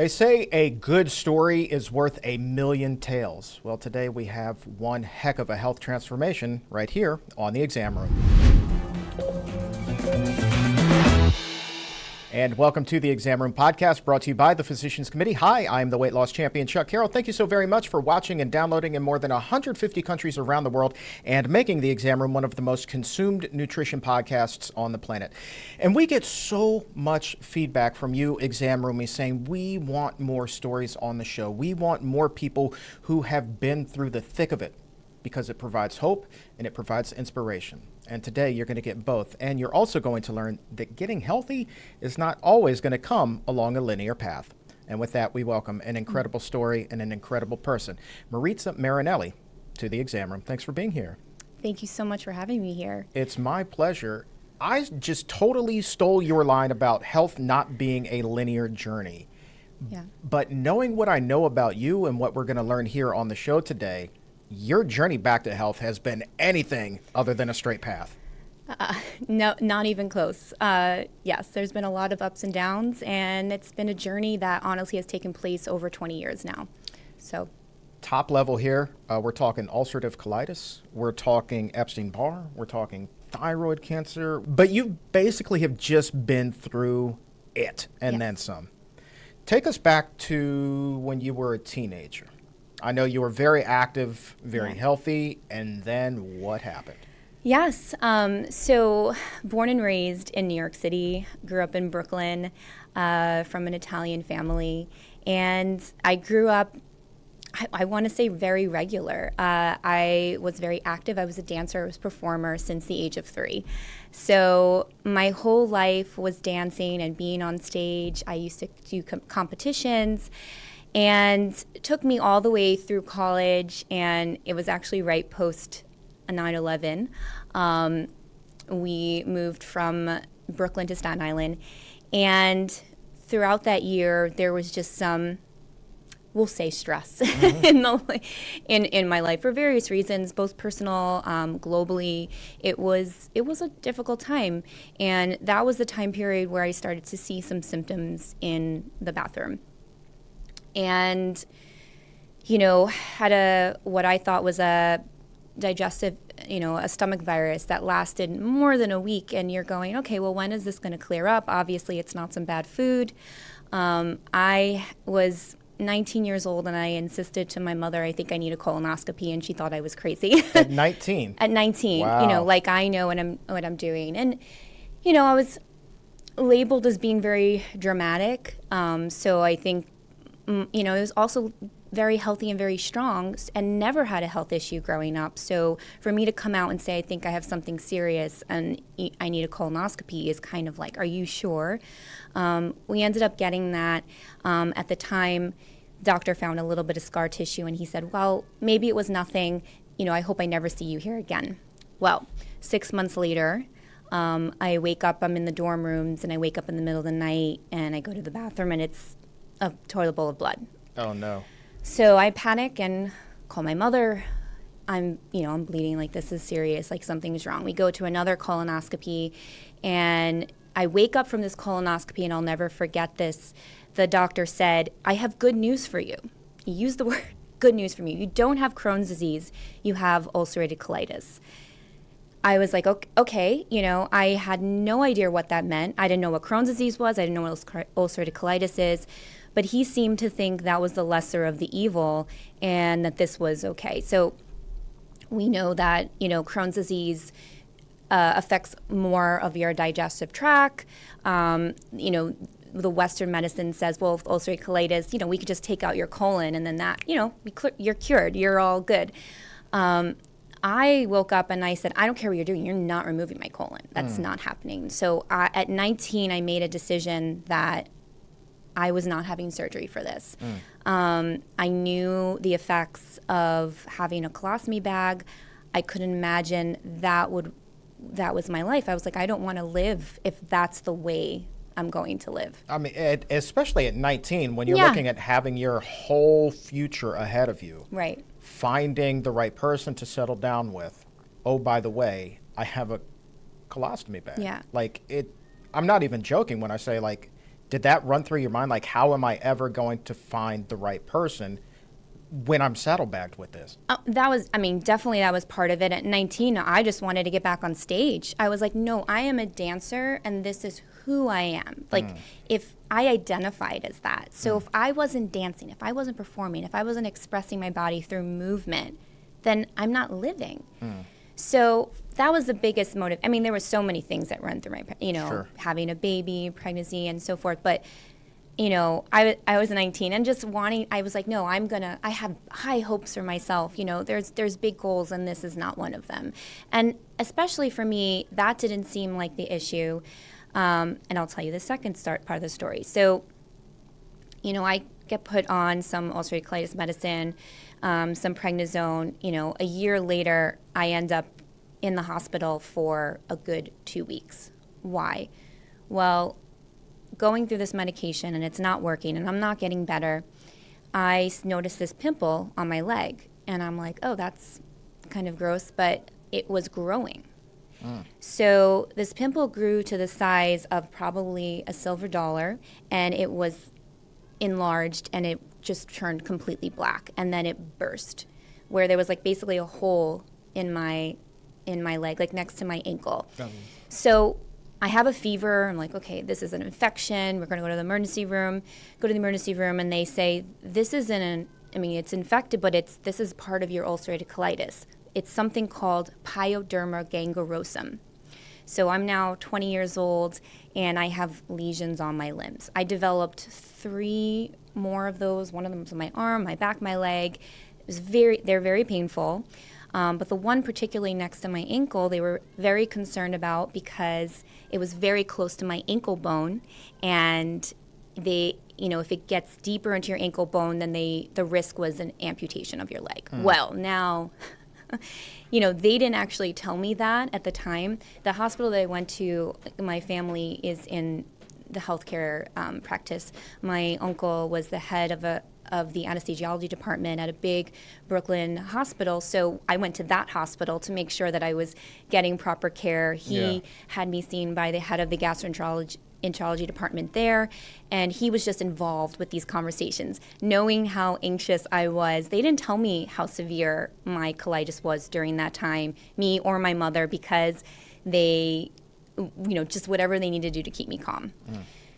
They say a good story is worth a million tales. Well, today we have one heck of a health transformation right here on the exam room. And welcome to the Exam Room Podcast, brought to you by the Physicians Committee. Hi, I'm the weight loss champion, Chuck Carroll. Thank you so very much for watching and downloading in more than 150 countries around the world and making the Exam Room one of the most consumed nutrition podcasts on the planet. And we get so much feedback from you, Exam Roomies, saying we want more stories on the show. We want more people who have been through the thick of it, because it provides hope and it provides inspiration. And today you're going to get both. And you're also going to learn that getting healthy is not always going to come along a linear path. And with that, we welcome an incredible story and an incredible person, Marita Marinelli, to the exam room. Thanks for being here. Thank you so much for having me here. It's my pleasure. I just totally stole your line about health not being a linear journey. Yeah. But knowing what I know about you and what we're going to learn here on the show today, your journey back to health has been anything other than a straight path. No, not even close. Yes, there's been a lot of ups and downs, and it's been a journey that honestly has taken place over 20 years now. So, top level here, we're talking ulcerative colitis, we're talking Epstein-Barr, we're talking thyroid cancer, but you basically have just been through it and then some. Take us back to when you were a teenager. I know you were very active, very healthy, and then what happened? Yes. So born and raised in New York City, grew up in Brooklyn from an Italian family, and I grew up, I want to say, very regular. I was very active. I was a dancer. I was a performer since the age of 3. So my whole life was dancing and being on stage. I used to do competitions. And it took me all the way through college, and it was actually right post 9/11. We moved from Brooklyn to Staten Island, and throughout that year, there was just some, we'll say, stress in my life for various reasons, both personal, globally. It was a difficult time, and that was the time period where I started to see some symptoms in the bathroom. And, had what I thought was a digestive, a stomach virus that lasted more than a week. And you're going, okay, well, when is this going to clear up? Obviously, it's not some bad food. I was 19 years old, and I insisted to my mother, I think I need a colonoscopy, and she thought I was crazy. At 19? At 19, wow. Like I know what I'm doing. And, I was labeled as being very dramatic. So I think, it was also very healthy and very strong, and never had a health issue growing up. So for me to come out and say, I think I have something serious and I need a colonoscopy is kind of like, are you sure? We ended up getting that. At the time, doctor found a little bit of scar tissue, and he said, well, maybe it was nothing. I hope I never see you here again. Well, 6 months later, I wake up, I'm in the dorm rooms, and I wake up in the middle of the night, and I go to the bathroom, and it's a toilet bowl of blood. Oh, no. So I panic and call my mother. I'm bleeding, like this is serious, like something's wrong. We go to another colonoscopy, and I wake up from this colonoscopy, and I'll never forget this. The doctor said, I have good news for you. He used the word good news for me. You don't have Crohn's disease, you have ulcerative colitis. I was like, okay, I had no idea what that meant. I didn't know what Crohn's disease was. I didn't know what ulcerative colitis is. But he seemed to think that was the lesser of the evil and that this was okay. So we know that, Crohn's disease affects more of your digestive tract. The Western medicine says, well, with ulcerative colitis, we could just take out your colon and then that, you're cured. You're all good. I woke up and I said, I don't care what you're doing. You're not removing my colon. That's not happening. So at 19, I made a decision that I was not having surgery for this. I knew the effects of having a colostomy bag. I couldn't imagine that was my life. I was like, I don't want to live if that's the way I'm going to live. I mean, especially at 19, when you're looking at having your whole future ahead of you. Right. Finding the right person to settle down with. Oh, by the way, I have a colostomy bag. Yeah. I'm not even joking when I say, Did that run through your mind? Like, how am I ever going to find the right person when I'm saddlebagged with this? Definitely that was part of it. At 19, I just wanted to get back on stage. I was like, no, I am a dancer and this is who I am. Like, if I identified as that. So if I wasn't dancing, if I wasn't performing, if I wasn't expressing my body through movement, then I'm not living. So that was the biggest motive. I mean, there were so many things that run through my, Sure. having a baby, pregnancy, and so forth. But, I was 19 and just wanting, I was like, no, I have high hopes for myself. There's big goals and this is not one of them. And especially for me, that didn't seem like the issue. And I'll tell you the second part of the story. So, I get put on some ulcerative colitis medicine, some prednisone. A year later, I end up in the hospital for a good 2 weeks. Why? Well, going through this medication and it's not working and I'm not getting better, I noticed this pimple on my leg. And I'm like, oh, that's kind of gross, but it was growing. So this pimple grew to the size of probably a silver dollar, and it was enlarged and it just turned completely black, and then it burst where there was like basically a hole in my leg, like next to my ankle. So I have a fever. I'm like, okay, this is an infection. We're going to go to the emergency room. Go to the emergency room, and they say, this isn't it's infected, but this is part of your ulcerative colitis. It's something called pyoderma gangrenosum. So I'm now 20 years old, and I have lesions on my limbs. I developed 3 more of those. One of them was on my arm, my back, my leg. They're very painful. But the one particularly next to my ankle, they were very concerned about because it was very close to my ankle bone, and if it gets deeper into your ankle bone, then the risk was an amputation of your leg. Well, now, they didn't actually tell me that at the time. The hospital that I went to, my family is in the healthcare practice. My uncle was the head of the anesthesiology department at a big Brooklyn hospital. So I went to that hospital to make sure that I was getting proper care. He had me seen by the head of the gastroenterology department there, and he was just involved with these conversations. Knowing how anxious I was, they didn't tell me how severe my colitis was during that time, me or my mother, because they, just whatever they needed to do to keep me calm.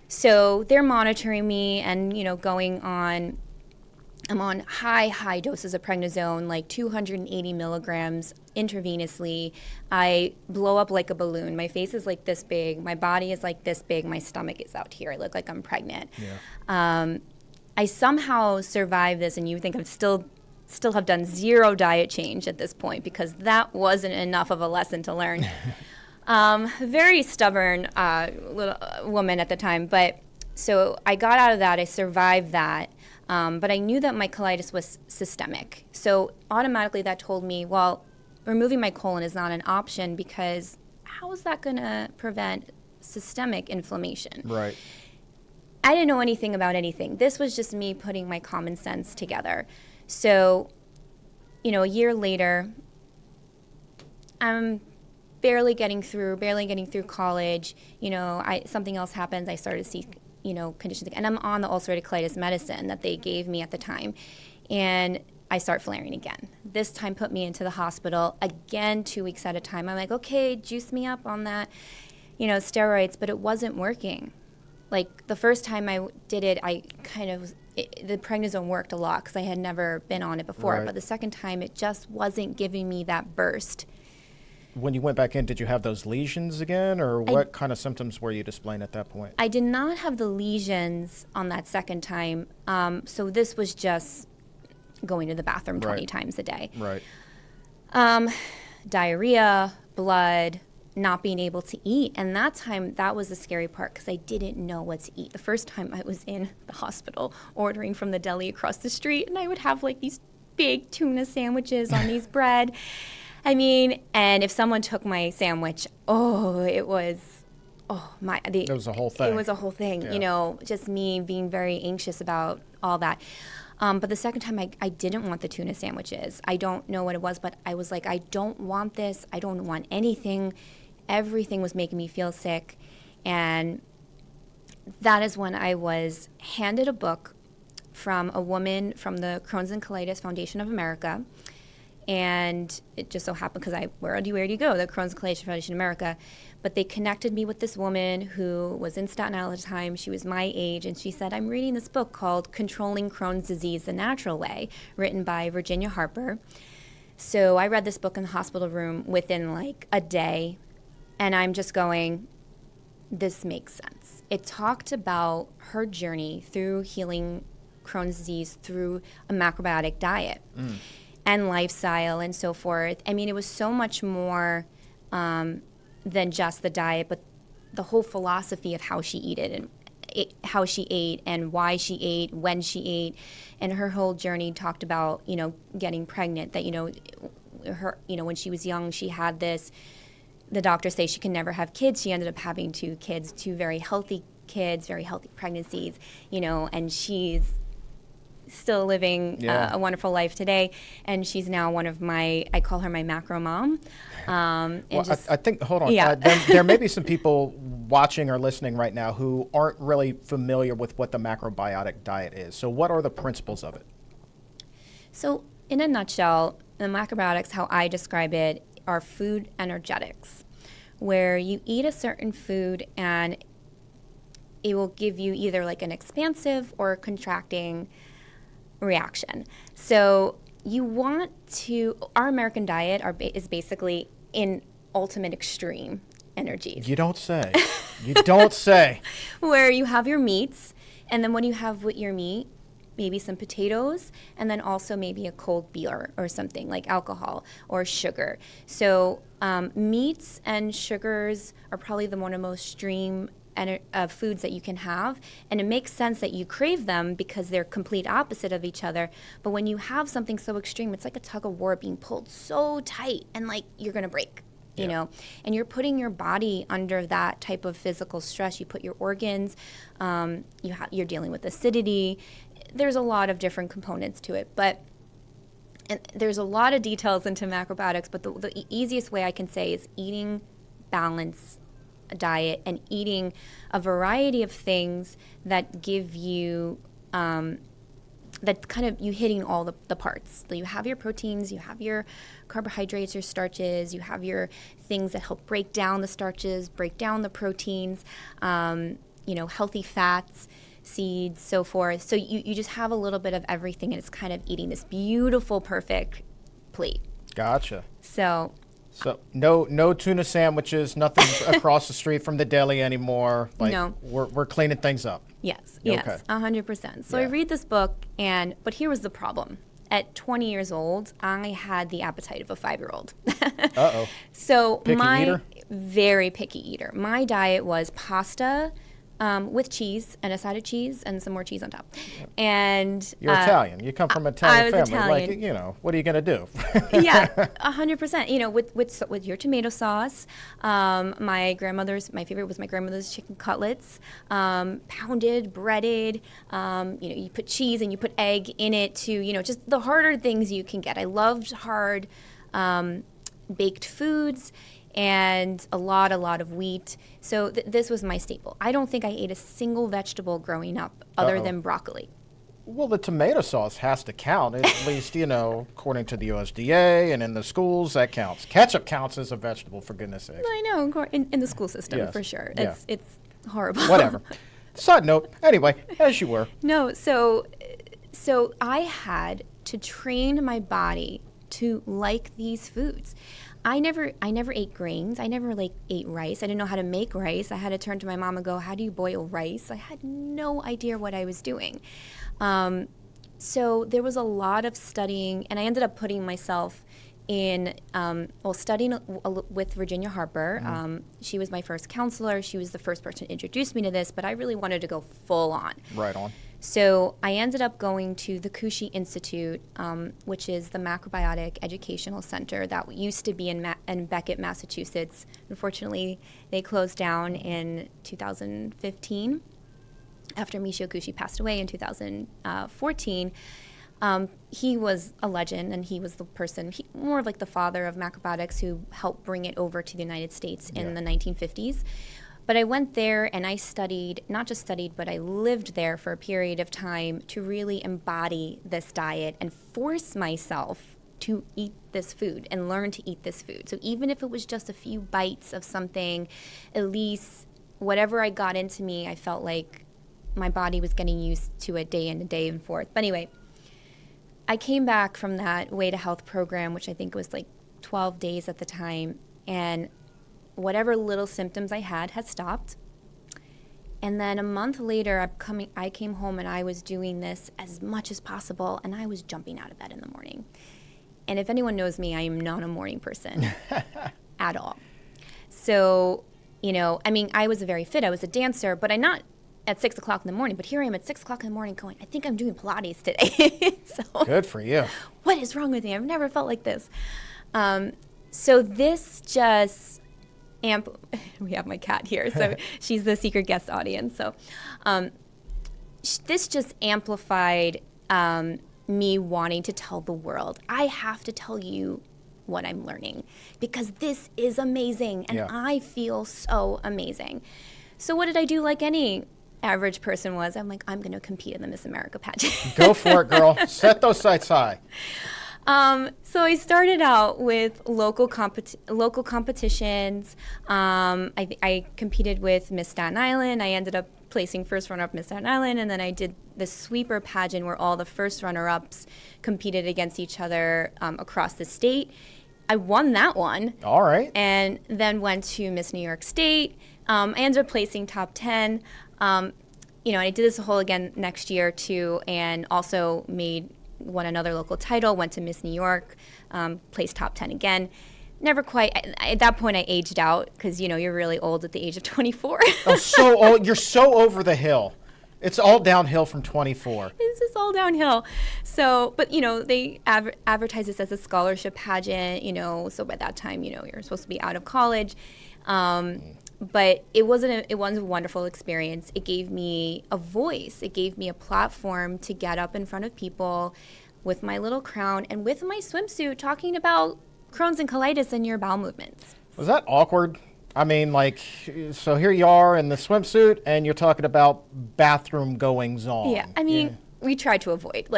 So they're monitoring me and, going on. I'm on high doses of prednisone, like 280 milligrams intravenously. I blow up like a balloon. My face is like this big. My body is like this big. My stomach is out here. I look like I'm pregnant. I somehow survived this, and you think I'm still have done 0 diet change at this point, because that wasn't enough of a lesson to learn. Very stubborn little woman at the time. But so I got out of that. I survived that. But I knew that my colitis was systemic. So automatically that told me, well, removing my colon is not an option, because how is that going to prevent systemic inflammation? Right. I didn't know anything about anything. This was just me putting my common sense together. So, a year later, I'm barely getting through college. Something else happens. I started to see conditions, and I'm on the ulcerative colitis medicine that they gave me at the time, and I start flaring again. This time put me into the hospital again 2 weeks at a time. I'm like, okay, juice me up on that, steroids, but it wasn't working. Like the first time I did it, the prednisone worked a lot because I had never been on it before, Right. But the second time it just wasn't giving me that burst. When you went back in, did you have those lesions again, or what kind of symptoms were you displaying at that point? I did not have the lesions on that second time, so this was just going to the bathroom 20 times a day. Right. Diarrhea, blood, not being able to eat. And that was the scary part, because I didn't know what to eat. The first time I was in the hospital ordering from the deli across the street, and I would have like these big tuna sandwiches on these bread. And if someone took my sandwich, it was a whole thing. It was a whole thing, Yeah. Just me being very anxious about all that. But the second time, I didn't want the tuna sandwiches. I don't know what it was, but I was like, I don't want this. I don't want anything. Everything was making me feel sick. And that is when I was handed a book from a woman from the Crohn's and Colitis Foundation of America. And it just so happened because where do you go? The Crohn's and Colitis Foundation of America. But they connected me with this woman who was in Staten Island at the time. She was my age, and she said, I'm reading this book called Controlling Crohn's Disease the Natural Way, written by Virginia Harper. So I read this book in the hospital room within like a day, and I'm just going, this makes sense. It talked about her journey through healing Crohn's disease through a macrobiotic diet and lifestyle and so forth. I mean, it was so much more than just the diet, but the whole philosophy of how she how she ate and why she ate, when she ate, and her whole journey talked about, getting pregnant, that, her, when she was young, she had this, the doctors say she can never have kids. She ended up having 2 kids, 2 very healthy kids, very healthy pregnancies, and she's still living a wonderful life today, and she's now one of I call her my macro mom. I think, hold on, Yeah. there may be some people watching or listening right now who aren't really familiar with what the macrobiotic diet is. So what are the principles of it? So in a nutshell, the macrobiotics, how I describe it, are food energetics, where you eat a certain food and it will give you either like an expansive or contracting reaction. So you want to, our American diet is basically in ultimate extreme energies. You don't say. You don't say. Where you have your meats, and then when you have with your meat, maybe some potatoes, and then also maybe a cold beer or something like alcohol or sugar. So meats and sugars are probably one of the most extreme foods that you can have, and it makes sense that you crave them because they're complete opposite of each other. But when you have something so extreme, it's like a tug of war being pulled so tight and like you're gonna break, you know, and you're putting your body under that type of physical stress. You put your organs, you're dealing with acidity. There's a lot of different components to it, and there's a lot of details into macrobiotics, but the easiest way I can say is eating balanced diet and eating a variety of things that give you that kind of you hitting all the parts. So you have your proteins, you have your carbohydrates, your starches, you have your things that help break down the starches, break down the proteins, healthy fats, seeds, so forth. So you just have a little bit of everything, and it's kind of eating this beautiful, perfect plate. Gotcha. So no tuna sandwiches, nothing across the street from the deli anymore. Like, no. We're cleaning things up. Yes, Okay. 100%. So I read this book, but here was the problem. At 20 years old, I had the appetite of a 5-year-old. Uh-oh. So Picky eater? Very picky eater. My diet was pasta with cheese and a side of cheese and some more cheese on top. And You're Italian. You come from an Italian I was family. Italian. Like, what are you going to do? Yeah, 100%. With your tomato sauce. My favorite was my grandmother's chicken cutlets, pounded, breaded. You put cheese and you put egg in it to, just the harder things you can get. I loved hard baked foods and a lot of wheat. So this was my staple. I don't think I ate a single vegetable growing up other than broccoli. Well, the tomato sauce has to count, at least, according to the USDA and in the schools, that counts. Ketchup counts as a vegetable, for goodness sake. I know, in the school system, for sure. It's horrible. Whatever. Side note, anyway, as you were. No, so I had to train my body to like these foods. I never ate grains. I never ate rice. I didn't know how to make rice. I had to turn to my mom and go, how do you boil rice? I had no idea what I was doing. So there was a lot of studying, and I ended up putting myself in, studying with Virginia Harper. She was my first counselor. She was the first person to introduce me to this, but I really wanted to go full on. Right on. So I ended up going to the Cushy Institute, which is the Macrobiotic Educational Center that used to be in Beckett, Massachusetts. Unfortunately, they closed down in 2015 after Michio Cushy passed away in 2014. He was a legend, and he was the person, more of like the father of macrobiotics, who helped bring it over to the United States in the 1950s. But I went there and I studied, not just studied, but I lived there for a period of time to really embody this diet and force myself to eat this food and learn to eat this food. So even if it was just a few bites of something, at least whatever I got into me, I felt like my body was getting used to it day in and day and forth. But anyway, I came back from that Way to Health program, which I think was like 12 days at the time, and whatever little symptoms I had stopped. And then a month later, I came home and I was doing this as much as possible, and I was jumping out of bed in the morning. And if anyone knows me, I am not a morning person at all. So, I was very fit. I was a dancer, but I'm not at 6 o'clock in the morning. But here I am at 6 o'clock in the morning going, I think I'm doing Pilates today. So, good for you. What is wrong with me? I've never felt like this. So this just we have my cat here, so she's the secret guest audience. So this just amplified me wanting to tell the world, I have to tell you what I'm learning because this is amazing and I feel so amazing. So what did I do like any average person was? I'm like, I'm going to compete in the Miss America pageant. Go for it, girl. Set those sights high. So I started out with local competitions. I competed with Miss Staten Island. I ended up placing first runner-up Miss Staten Island, and then I did the sweeper pageant where all the first runner-ups competed against each other across the state. I won that one. All right. And then went to Miss New York State. I ended up placing top 10. I did this whole again next year too, and also won another local title, went to Miss New York, placed top 10 again. Never quite, at that point I aged out because, you're really old at the age of 24. Oh, so old. You're so over the hill. It's all downhill from 24. It's just all downhill. So, but, they advertise this as a scholarship pageant, so by that time, you're supposed to be out of college. But it was a wonderful experience. It gave me a voice. It gave me a platform to get up in front of people with my little crown and with my swimsuit talking about Crohn's and colitis and your bowel movements. Was that awkward? I mean, so here you are in the swimsuit and you're talking about bathroom goings on. Yeah, we tried to avoid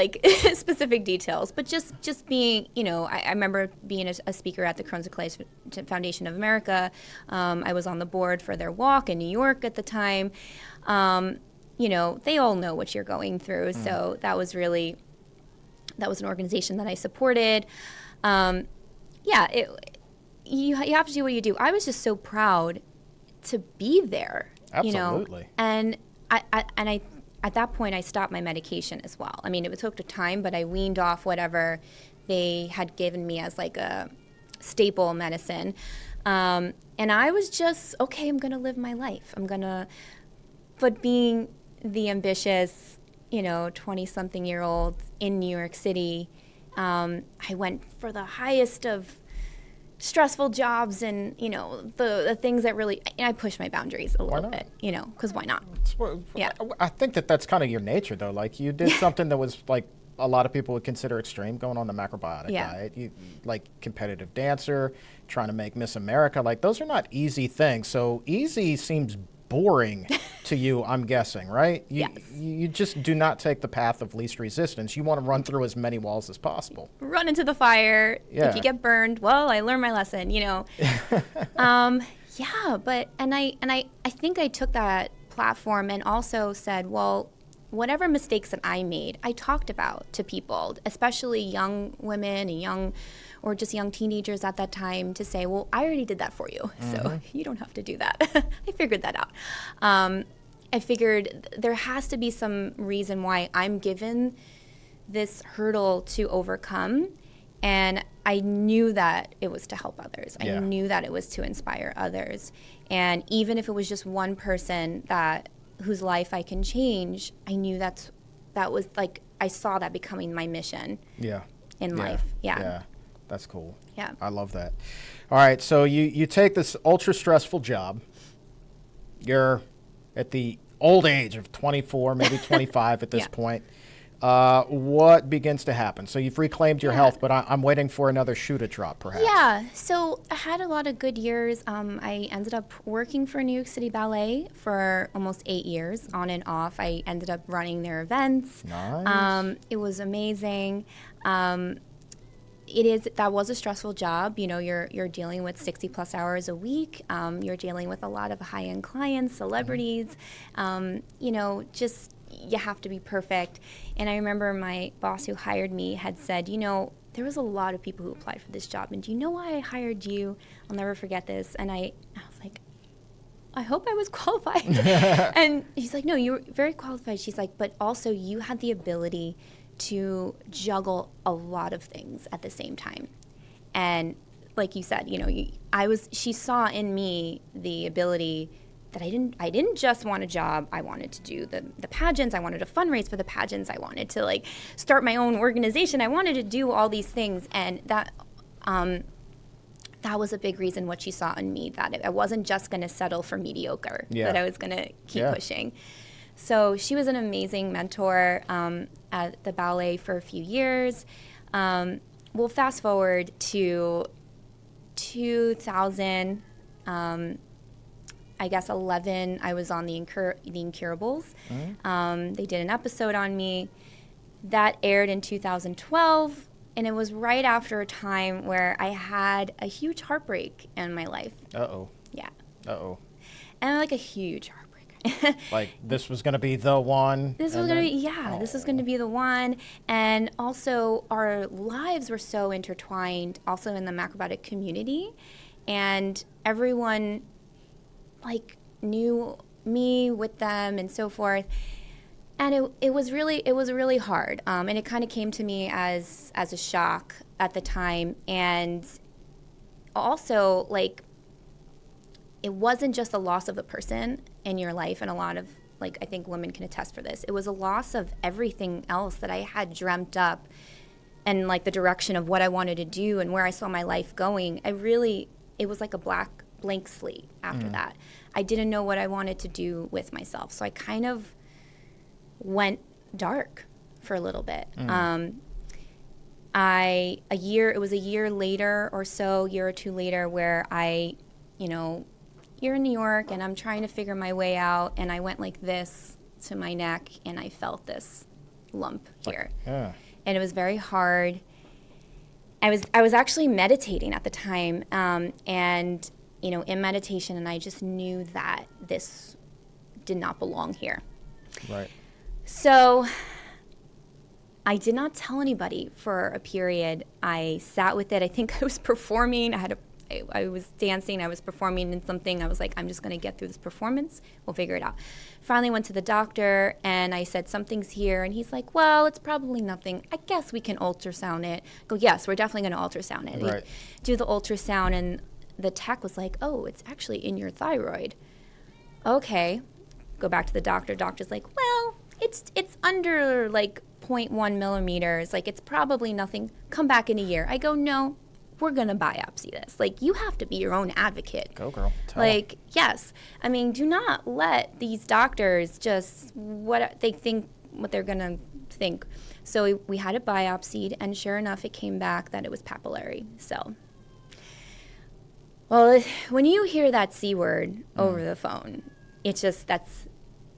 specific details, but just being, I remember being a speaker at the Crohn's and Colitis Foundation of America. I was on the board for their walk in New York at the time. They all know what you're going through, so that was an organization that I supported. You have to do what you do. I was just so proud to be there. Absolutely. And I at that point, I stopped my medication as well. I mean, it took time, but I weaned off whatever they had given me as a staple medicine. And I was just, okay, I'm going to live my life. But being the ambitious, 20-something-year-old in New York City, I went for the highest of stressful jobs and, the things that really, I pushed my boundaries a little bit, because why not? Yeah. I think that's kind of your nature, though. You did something that was a lot of people would consider extreme, going on the macrobiotic diet. You competitive dancer, trying to make Miss America. Those are not easy things. So easy seems boring to you, I'm guessing, right? Yes. You just do not take the path of least resistance. You want to run through as many walls as possible. Run into the fire. Yeah. If you get burned, well, I learned my lesson, I think I took that platform and also said, well, whatever mistakes that I made, I talked about to people, especially young women and young teenagers at that time, to say, well, I already did that for you, so you don't have to do that. I figured that out. I figured there has to be some reason why I'm given this hurdle to overcome, and I knew that it was to help others. I knew that it was to inspire others, and even if it was just one person whose life I can change, I knew that was I saw that becoming my mission. In life. Yeah. That's cool. Yeah. I love that. All right, so you take this ultra stressful job. You're at the old age of 24, maybe 25 at this point. what begins to happen? So you've reclaimed your health, but I'm waiting for another shoe to drop, perhaps. Yeah, so I had a lot of good years. I ended up working for New York City Ballet for almost 8 years, on and off. I ended up running their events. Nice. It was amazing. That was a stressful job. You know, you're dealing with 60 plus hours a week. You're dealing with a lot of high-end clients, celebrities. You know, just you have to be perfect. And I remember my boss who hired me had said, you know, there was a lot of people who applied for this job, and do you know why I hired you? I'll never forget this. And I was like, I hope I was qualified. And he's like, no, you were very qualified. She's like, but also you had the ability to juggle a lot of things at the same time. And like you said, you know, she saw in me the ability that I didn't just want a job. I wanted to do the pageants. I wanted to fundraise for the pageants. I wanted to like start my own organization. I wanted to do all these things. And that was a big reason what she saw in me, that I wasn't just going to settle for mediocre, that I was going to keep pushing. So she was an amazing mentor at the ballet for a few years. We'll fast forward to 2000, I guess 11, I was on the Incurables. They did an episode on me. That aired in 2012, and it was right after a time where I had a huge heartbreak in my life. Uh-oh. Yeah. Uh-oh. And like a huge heartbreak. Like this was going to be the one? This was going to be the one. And also our lives were so intertwined also in the macrobiotic community. And everyone like knew me with them and so forth. And it was really hard. And it kind of came to me as a shock at the time. And also like it wasn't just the loss of the person in your life, and a lot of, like, I think women can attest for this. It was a loss of everything else that I had dreamt up, and like the direction of what I wanted to do and where I saw my life going. It was like a blank slate after that. I didn't know what I wanted to do with myself. So I kind of went dark for a little bit. It was a year later or so, year or two later, where I, you know, you're in New York and I'm trying to figure my way out, and I went like this to my neck and I felt this lump here. And it was very hard. I was actually meditating at the time, and you know, in meditation, and I just knew that this did not belong here. Right. So I did not tell anybody for a period. I sat with it. I think I was performing. I was dancing, I was performing in something. I was like, I'm just going to get through this performance. We'll figure it out. Finally went to the doctor, and I said, something's here. And he's like, well, it's probably nothing. I guess we can ultrasound it. I go, yes, we're definitely going to ultrasound it. Right. Do the ultrasound, and the tech was like, oh, it's actually in your thyroid. Okay. Go back to the doctor. Doctor's like, well, it's under like 0.1 millimeters. Like, it's probably nothing. Come back in a year. I go, no. We're going to biopsy this. Like, you have to be your own advocate. Go, girl. Tell like, yes. I mean, do not let these doctors just what they're going to think. So we had it biopsied, and sure enough, it came back that it was papillary. So, well, when you hear that C word over the phone, it's just,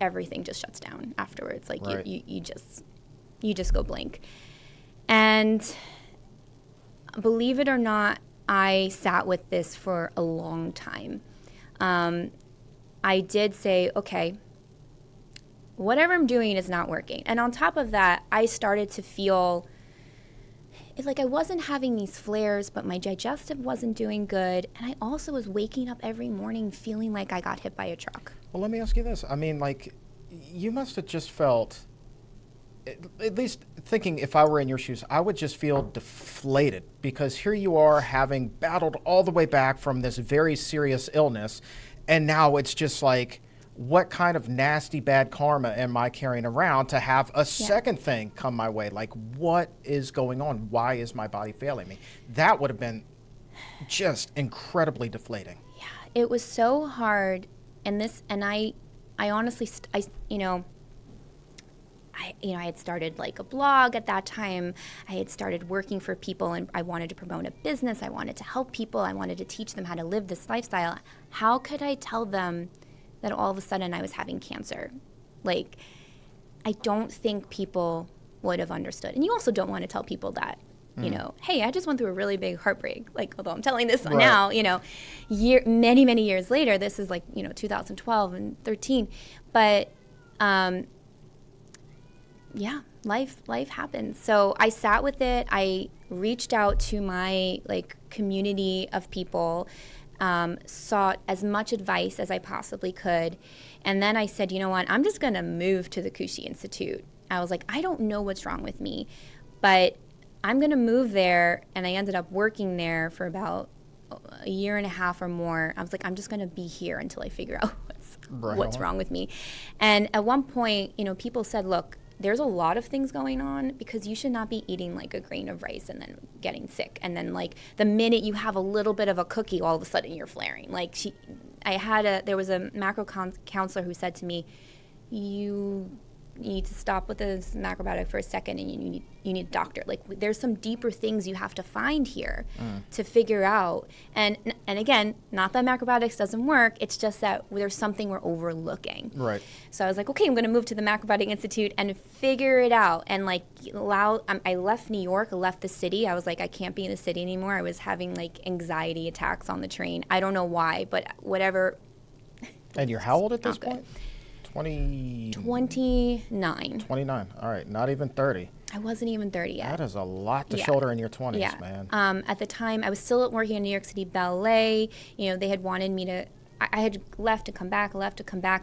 everything just shuts down afterwards. Like, right. you just go blank. And believe it or not, I sat with this for a long time. I did say, okay, whatever I'm doing is not working. And on top of that, I started to feel like I wasn't having these flares, but my digestive wasn't doing good. And I also was waking up every morning feeling like I got hit by a truck. Well, let me ask you this. I mean, like, you must have just felt, at least thinking if I were in your shoes, I would just feel deflated, because here you are having battled all the way back from this very serious illness, and now it's just like, what kind of nasty bad karma am I carrying around to have a second thing come my way? Like, what is going on? Why is my body failing me? That would have been just incredibly deflating. Yeah, it was so hard. And I honestly, I had started like a blog at that time. I had started working for people, and I wanted to promote a business. I wanted to help people. I wanted to teach them how to live this lifestyle. How could I tell them that all of a sudden I was having cancer? Like, I don't think people would have understood. And you also don't want to tell people that, you know, hey, I just went through a really big heartbreak. Like, although I'm telling this now, you know, many, many years later, this is like, 2012 and 13. But, yeah, life happens. So I sat with it. I reached out to my like community of people, sought as much advice as I possibly could. And then I said, you know what, I'm just going to move to the Cushy Institute. I was like, I don't know what's wrong with me, but I'm going to move there. And I ended up working there for about a year and a half or more. I was like, I'm just going to be here until I figure out what's wrong with me. And at one point, people said, look, there's a lot of things going on, because you should not be eating like a grain of rice and then getting sick. And then like the minute you have a little bit of a cookie, all of a sudden you're flaring. Like there was a macro counselor who said to me, you need to stop with this macrobiotic for a second, and you need a doctor. Like, there's some deeper things you have to find here to figure out. And again, not that macrobiotics doesn't work. It's just that there's something we're overlooking. Right. So I was like, okay, I'm going to move to the Macrobiotic Institute and figure it out. And like, I left New York, I left the city. I was like, I can't be in the city anymore. I was having like anxiety attacks on the train. I don't know why, but whatever. And you're how old at this point? 29. 29. All right. Not even 30. I wasn't even 30 yet. That is a lot to shoulder in your 20s, man. At the time, I was still working in New York City Ballet. They had wanted me to, I had left to come back.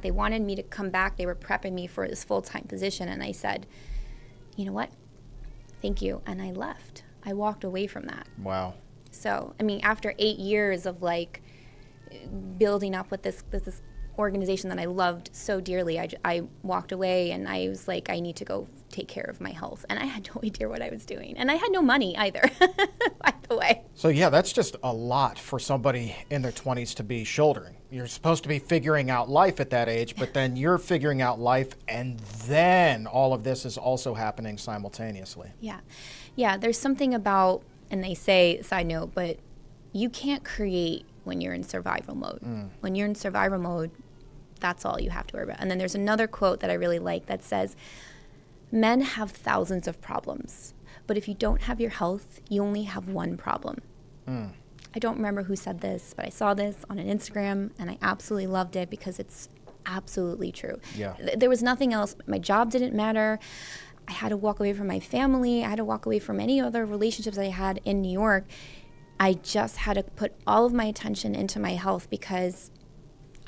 They wanted me to come back. They were prepping me for this full-time position. And I said, you know what? Thank you. And I left. I walked away from that. Wow. So, after 8 years of like building up with this organization that I loved so dearly, I walked away, and I was like, I need to go take care of my health. And I had no idea what I was doing. And I had no money either, by the way. So yeah, that's just a lot for somebody in their 20s to be shouldering. You're supposed to be figuring out life at that age, but then you're figuring out life, and then all of this is also happening simultaneously. Yeah, there's something about, and they say, side note, but you can't create when you're in survival mode. When you're in survival mode, that's all you have to worry about. And then there's another quote that I really like that says, men have thousands of problems, but if you don't have your health, you only have one problem. I don't remember who said this, but I saw this on an Instagram, and I absolutely loved it because it's absolutely true. Yeah. There was nothing else. My job didn't matter. I had to walk away from my family. I had to walk away from any other relationships I had in New York. I just had to put all of my attention into my health, because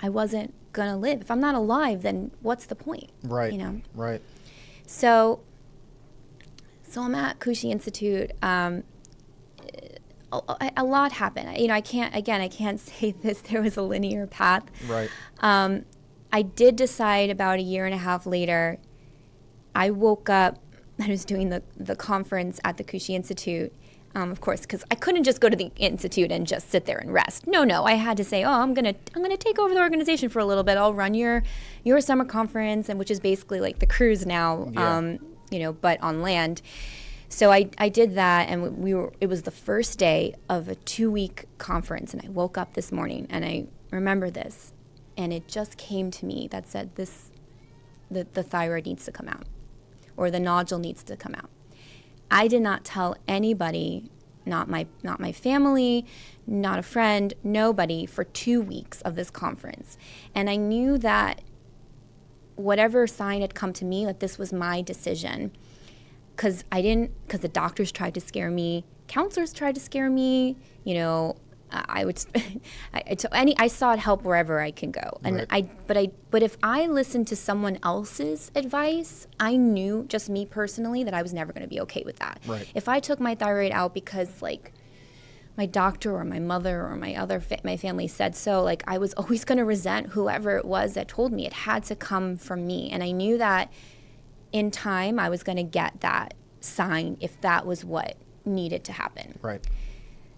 I wasn't going to live. If I'm not alive, then what's the point? Right. Right. So I'm at Cushy Institute. A lot happened. I can't say this. There was a linear path. Right. I did decide about a year and a half later, I woke up, I was doing the conference at the Cushy Institute. Of course, because I couldn't just go to the institute and just sit there and rest. No, I had to say, I'm gonna take over the organization for a little bit. I'll run your summer conference, and which is basically like the cruise now, but on land. So I did that, and it was the first day of a 2-week conference, and I woke up this morning, and I remember this, and it just came to me that said the thyroid needs to come out, or the nodule needs to come out. I did not tell anybody, not my family, not a friend, nobody, for 2 weeks of this conference. And I knew that whatever sign had come to me, that this was my decision. Because the doctors tried to scare me, counselors tried to scare me, I sought help wherever I can go. And right. But if I listened to someone else's advice, I knew, just me personally, that I was never going to be okay with that. Right. If I took my thyroid out because like my doctor or my mother or my family said so, like I was always going to resent whoever it was that told me. It had to come from me. And I knew that in time I was going to get that sign if that was what needed to happen. Right.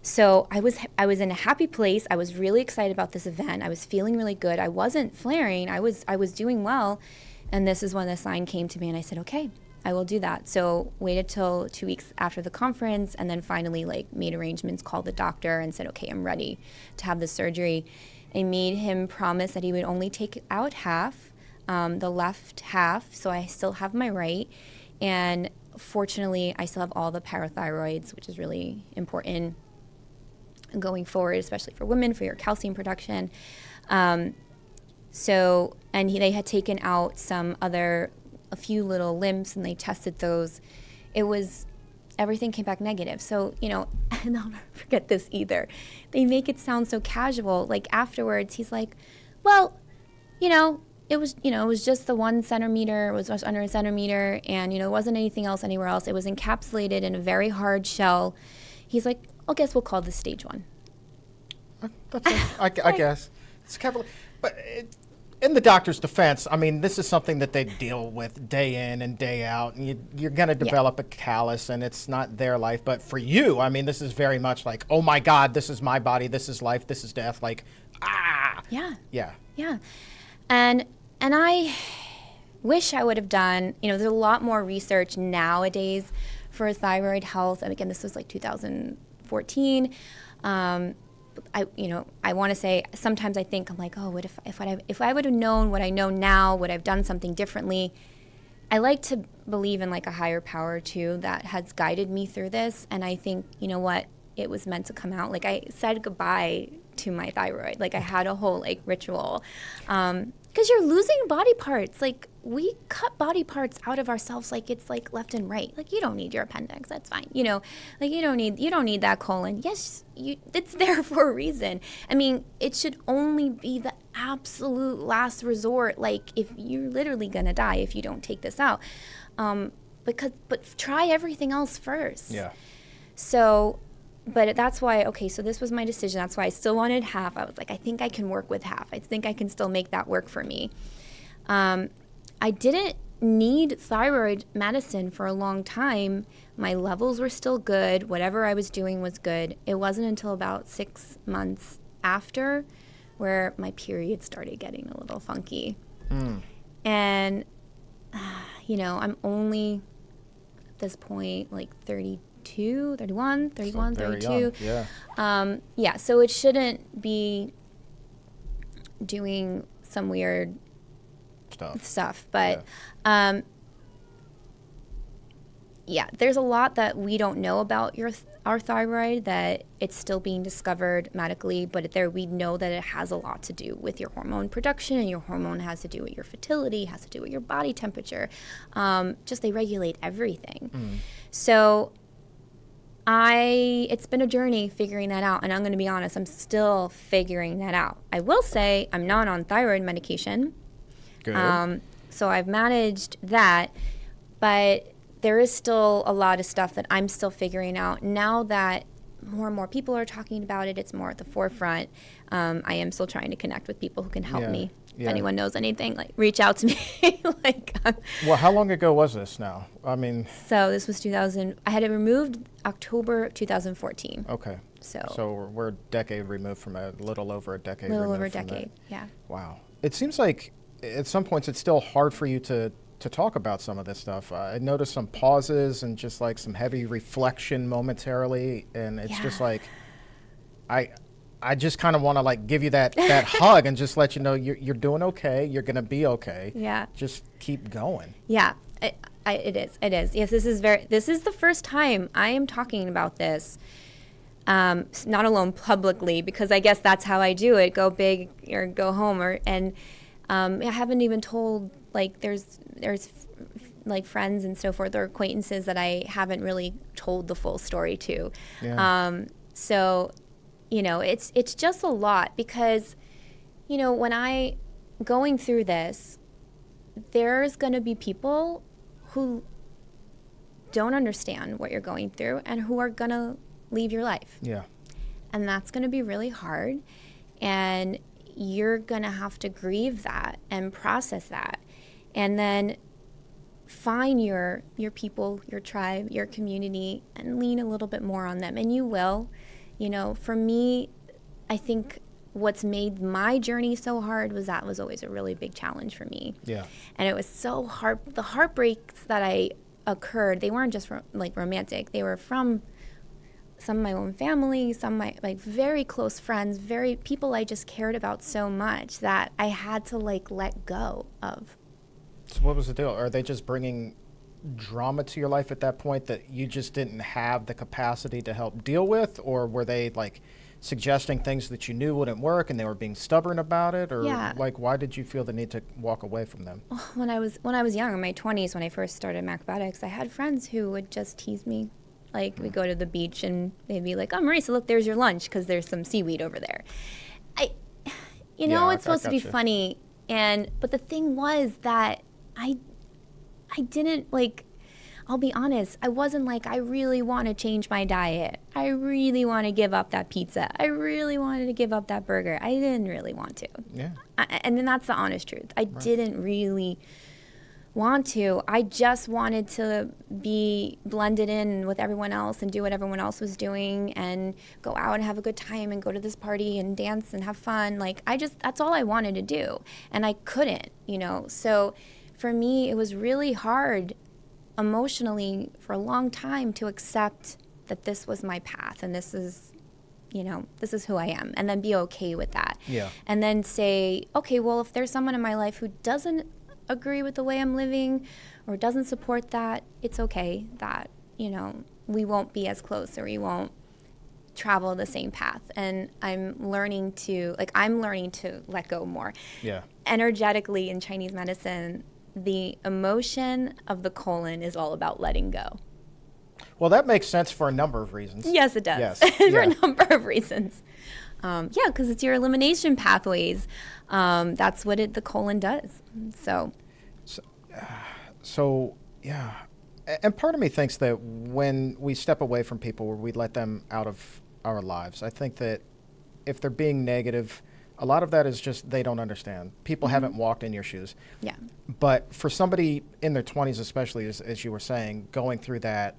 So I was in a happy place. I was really excited about this event. I was feeling really good. I wasn't flaring. I was doing well. And this is when the sign came to me, and I said, okay, I will do that. So waited till 2 weeks after the conference, and then finally like made arrangements, called the doctor and said, okay, I'm ready to have the surgery. I made him promise that he would only take out half, the left half, so I still have my right. And fortunately, I still have all the parathyroids, which is really important going forward, especially for women, for your calcium production. They had taken out a few little lymphs, and they tested those. Everything came back negative. So, and I'll never forget this either. They make it sound so casual. Like afterwards, he's like, well, it was just the 1 centimeter, it was just under a centimeter, and, it wasn't anything else anywhere else. It was encapsulated in a very hard shell. He's like, I guess we'll call this stage 1. I guess. It's careful. But in the doctor's defense, I mean, this is something that they deal with day in and day out, and you're going to develop a callus, and it's not their life. But for you, I mean, this is very much like, oh my God, this is my body, this is life, this is death. Like, Yeah. Yeah. Yeah. And I wish I would have done, there's a lot more research nowadays for thyroid health. And again, this was like 2014. I want to say sometimes I think I'm like, oh, what if I would have known what I know now, would I have done something differently? I like to believe in like a higher power too that has guided me through this, and I think it was meant to come out. Like I said goodbye to my thyroid. Like I had a whole like ritual, because you're losing body parts. Like we cut body parts out of ourselves like it's like left and right. Like you don't need your appendix, that's fine. Like you don't need that colon. Yes, it's there for a reason. I mean, it should only be the absolute last resort. Like if you're literally gonna die if you don't take this out, but try everything else first. Yeah. So. But that's why, so this was my decision. That's why I still wanted half. I was like, I think I can work with half. I think I can still make that work for me. I didn't need thyroid medicine for a long time. My levels were still good. Whatever I was doing was good. It wasn't until about 6 months after where my period started getting a little funky. And, I'm only at this point like 31, 32. Yeah. So it shouldn't be doing some weird stuff. But there's a lot that we don't know about our thyroid, that it's still being discovered medically, but we know that it has a lot to do with your hormone production, and your hormone has to do with your fertility, has to do with your body temperature. Just they regulate everything. So it's been a journey figuring that out, and I'm going to be honest, I'm still figuring that out. I will say I'm not on thyroid medication. Good. So I've managed that, but there is still a lot of stuff that I'm still figuring out. Now that more and more people are talking about it, it's more at the forefront. I am still trying to connect with people who can help me. If anyone knows anything, like reach out to me. Well, how long ago was this now? I mean. So this was 2000. I had it removed October 2014. Okay. So we're a decade removed from a little over a decade. Yeah. Wow. It seems like at some points it's still hard for you to talk about some of this stuff. I noticed some pauses and just like some heavy reflection momentarily, and it's just like I just kind of want to like give you that hug and just let you know you're doing okay. You're going to be okay. Yeah. Just keep going. Yeah, it is. Yes, this is the first time I am talking about this, not alone publicly, because I guess that's how I do it. Go big or go home. I haven't even told, like, there's like friends and so forth or acquaintances that I haven't really told the full story to. Yeah. So, it's just a lot, because, when I going through this, there's going to be people who don't understand what you're going through and who are going to leave your life. Yeah. And that's going to be really hard. And you're going to have to grieve that and process that. And then find your people, your tribe, your community, and lean a little bit more on them. And you will. For me, I think what's made my journey so hard was that was always a really big challenge for me. Yeah. And it was so hard. The heartbreaks that occurred, they weren't just like romantic. They were from some of my own family, some of my like very close friends, very people I just cared about so much that I had to like let go of. So what was the deal? Are they just bringing drama to your life at that point that you just didn't have the capacity to help deal with? Or were they like suggesting things that you knew wouldn't work and they were being stubborn about it? Or like, why did you feel the need to walk away from them? When I was young, in my 20s, when I first started Macrobiotics, I had friends who would just tease me. Like, we'd go to the beach and they'd be like, oh, Marisa, look, there's your lunch because there's some seaweed over there. It's supposed to be funny. But the thing was that I didn't, like, I'll be honest, I wasn't like, I really want to change my diet. I really want to give up that pizza. I really wanted to give up that burger. I didn't really want to. Yeah. And then that's the honest truth. I didn't really want to. I just wanted to be blended in with everyone else and do what everyone else was doing and go out and have a good time and go to this party and dance and have fun. Like, that's all I wanted to do. And I couldn't, So for me, it was really hard emotionally for a long time to accept that this was my path and this is who I am, and then be okay with that. Yeah. And then say, okay, well, if there's someone in my life who doesn't agree with the way I'm living or doesn't support that, it's okay that, we won't be as close or we won't travel the same path. And I'm learning to let go more. Yeah. Energetically in Chinese medicine, the emotion of the colon is all about letting go. Well, that makes sense for a number of reasons. Yes, it does. Yes. For a number of reasons. Because it's your elimination pathways. That's what the colon does. So, yeah. And part of me thinks that when we step away from people, where we let them out of our lives, I think that if they're being negative, a lot of that is just they don't understand. People haven't walked in your shoes. Yeah. But for somebody in their 20s, especially, as you were saying, going through that,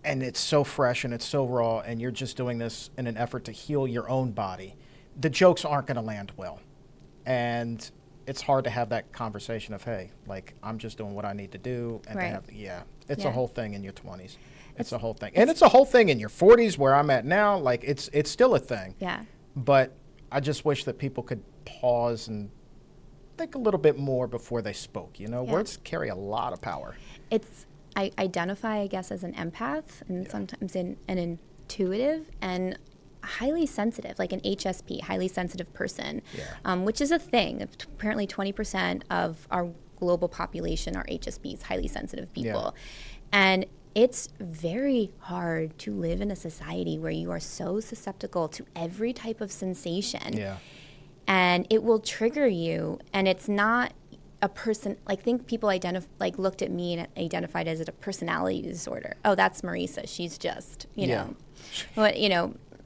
and it's so fresh and it's so raw, and you're just doing this in an effort to heal your own body, the jokes aren't going to land well. And it's hard to have that conversation of, hey, like, I'm just doing what I need to do. And it's a whole thing in your 20s. It's a whole thing. And it's a whole thing in your 40s, where I'm at now. Like, it's still a thing. Yeah. But I just wish that people could pause and think a little bit more before they spoke. Words carry a lot of power. I identify, I guess, as an empath and sometimes an intuitive and highly sensitive, like an HSP, highly sensitive person, which is a thing. Apparently 20% of our global population are HSPs, highly sensitive people. And it's very hard to live in a society where you are so susceptible to every type of sensation. Yeah. And it will trigger you, and it's not a person, like, think people looked at me and identified as a personality disorder. Oh, that's Marisa. She's just,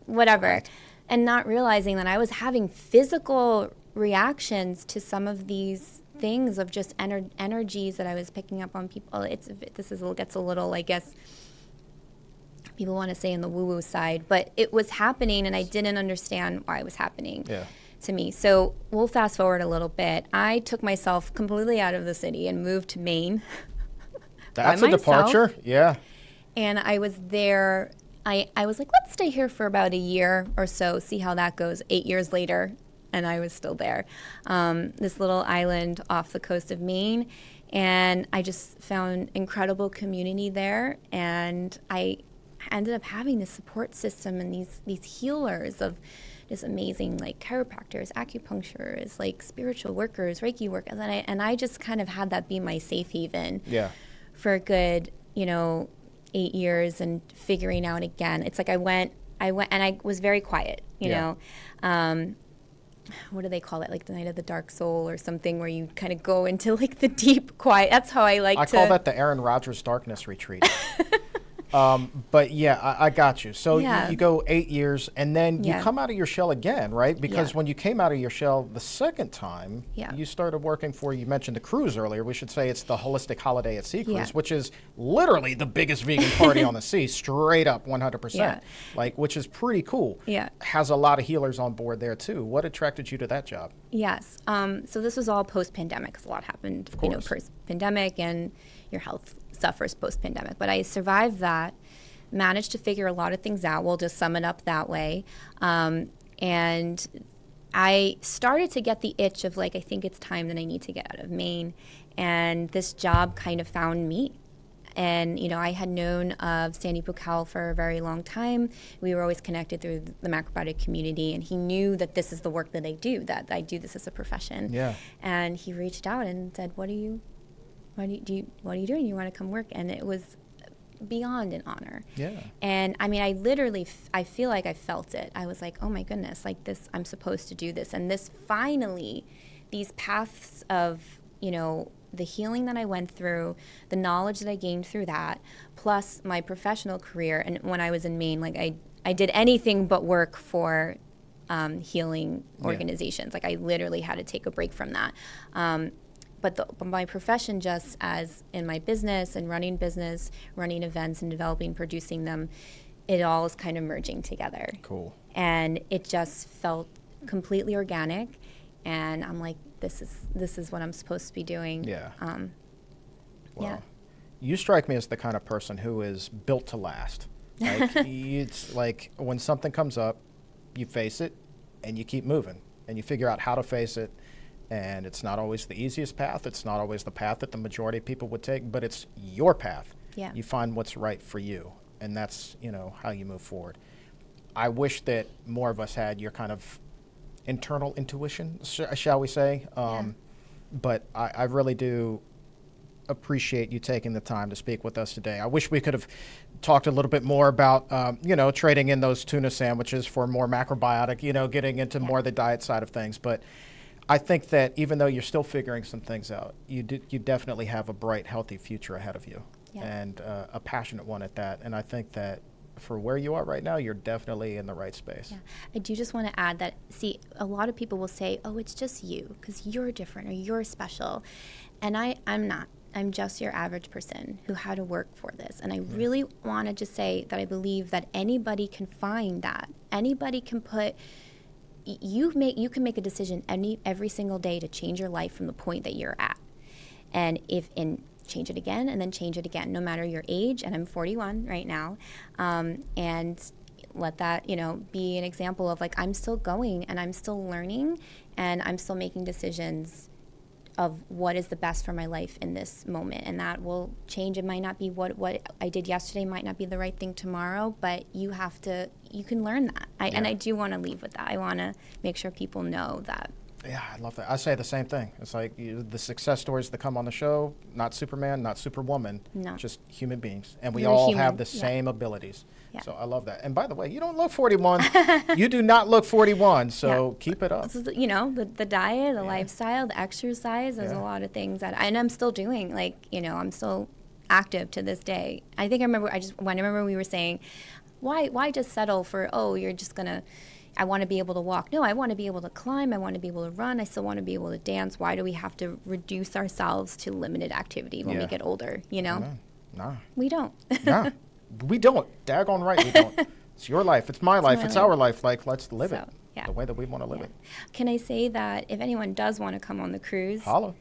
whatever. Right. And not realizing that I was having physical reactions to some of these things of just energies that I was picking up on people. Gets a little, I guess, people want to say in the woo-woo side, but it was happening and I didn't understand why it was happening. To me. So we'll fast forward a little bit. I took myself completely out of the city and moved to Maine. That's a departure. Yeah. And I was there. I was like, let's stay here for about a year or so, see how that goes. 8 years later, and I was still there. This little island off the coast of Maine. And I just found incredible community there. And I ended up having this support system and these healers of just amazing, like, chiropractors, acupuncturists, like spiritual workers, Reiki workers, and I just kind of had that be my safe haven for a good, 8 years, and figuring out again. It's like I went and I was very quiet, you know. What do they call it? Like the night of the dark soul or something, where you kind of go into like the deep quiet. That's how I call that the Aaron Rodgers darkness retreat. But yeah, I got you. So Yeah. you go 8 years and then you Yeah. come out of your shell again, right? Because Yeah. when you came out of your shell the second time, Yeah. you started working for, you mentioned the cruise earlier. We should say it's the Holistic Holiday at Sea Cruise, Yeah. which is literally the biggest vegan party on the sea, straight up 100%. Yeah. Like, which is pretty cool. Yeah. Has a lot of healers on board there too. What attracted you to that job? Yes. So this was all post-pandemic because a lot happened, course. post-pandemic, and your health suffers post-pandemic. But I survived that, managed to figure a lot of things out. We'll just sum it up that way. And I started to get the itch of like, I think it's time that I need to get out of Maine. And this job kind of found me. And, I had known of Sandy Pucal for a very long time. We were always connected through the macrobiotic community, and he knew that this is the work that I do, that I do this as a profession. Yeah. And he reached out and said, what are you doing? You want to come work? And it was beyond an honor. Yeah. And I mean, I literally, I feel like I felt it. I was like, oh my goodness, like this, I'm supposed to do this. And this finally, these paths of, the healing that I went through, the knowledge that I gained through that, plus my professional career. And when I was in Maine, like I did anything but work for healing organizations. Like I literally had to take a break from that. But my profession, just as in my business and running events and developing, producing them, it all is kind of merging together. Cool. And it just felt completely organic. And I'm like, this is what I'm supposed to be doing. Yeah. Wow. Yeah. You strike me as the kind of person who is built to last. Like, it's like when something comes up, you face it and you keep moving and you figure out how to face it. And it's not always the easiest path. It's not always the path that the majority of people would take, but it's your path. Yeah. You find what's right for you. And that's, how you move forward. I wish that more of us had your kind of internal intuition, shall we say. But I really do appreciate you taking the time to speak with us today. I wish we could have talked a little bit more about, trading in those tuna sandwiches for more macrobiotic, getting into more of the diet side of things. But I think that even though you're still figuring some things out, you definitely have a bright, healthy future ahead of you, and a passionate one at that. And I think that for where you are right now, you're definitely in the right space. Yeah. I do just want to add that, see, a lot of people will say, oh, it's just you because you're different or you're special. And I'm not. I'm just your average person who had to work for this. And I really want to just say that I believe that anybody can find that. Anybody can you can make a decision every single day to change your life from the point that you're at. And change it again and then change it again, no matter your age. And I'm 41 right now. And let that, be an example of like, I'm still going and I'm still learning and I'm still making decisions of what is the best for my life in this moment. And that will change. It might not be what I did yesterday might not be the right thing tomorrow, but you can learn that. And I do want to leave with that. I want to make sure people know that. Yeah, I love that. I say the same thing. It's like the success stories that come on the show, not Superman, not Superwoman, just human beings. And we all have the same abilities. Yeah. So I love that. And by the way, you don't look 41. You do not look 41, so keep it up. So, the diet, the lifestyle, the exercise, there's a lot of things and I'm still doing, I'm still active to this day. I think I remember we were saying, why just settle for, you're just going to, I want to be able to walk. No, I want to be able to climb. I want to be able to run. I still want to be able to dance. Why do we have to reduce ourselves to limited activity when we get older, Nah. We don't. Nah, we don't. Daggone right we don't. It's your life. It's my life. It's our life. Like, let's live it the way that we want to live it. Can I say that if anyone does want to come on the cruise, holla.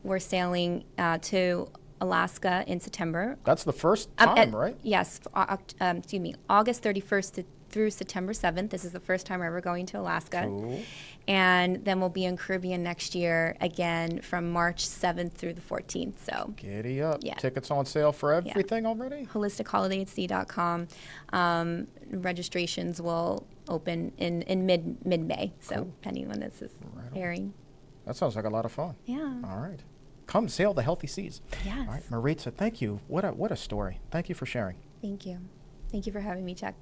We're sailing to Alaska in September. That's the first time, right? Yes. August 31st through September 7th. This is the first time we're ever going to Alaska. Cool. And then we'll be in Caribbean next year again from March 7th through the 14th. So giddy up. Yeah. Tickets on sale for everything already? HolisticHolidayAtSea.com. Registrations will open in mid-May. So depending when this is airing. That sounds like a lot of fun. Yeah. All right. Come sail the healthy seas. Yes. All right, Marita, thank you. What a story. Thank you for sharing. Thank you. Thank you for having me, Chuck.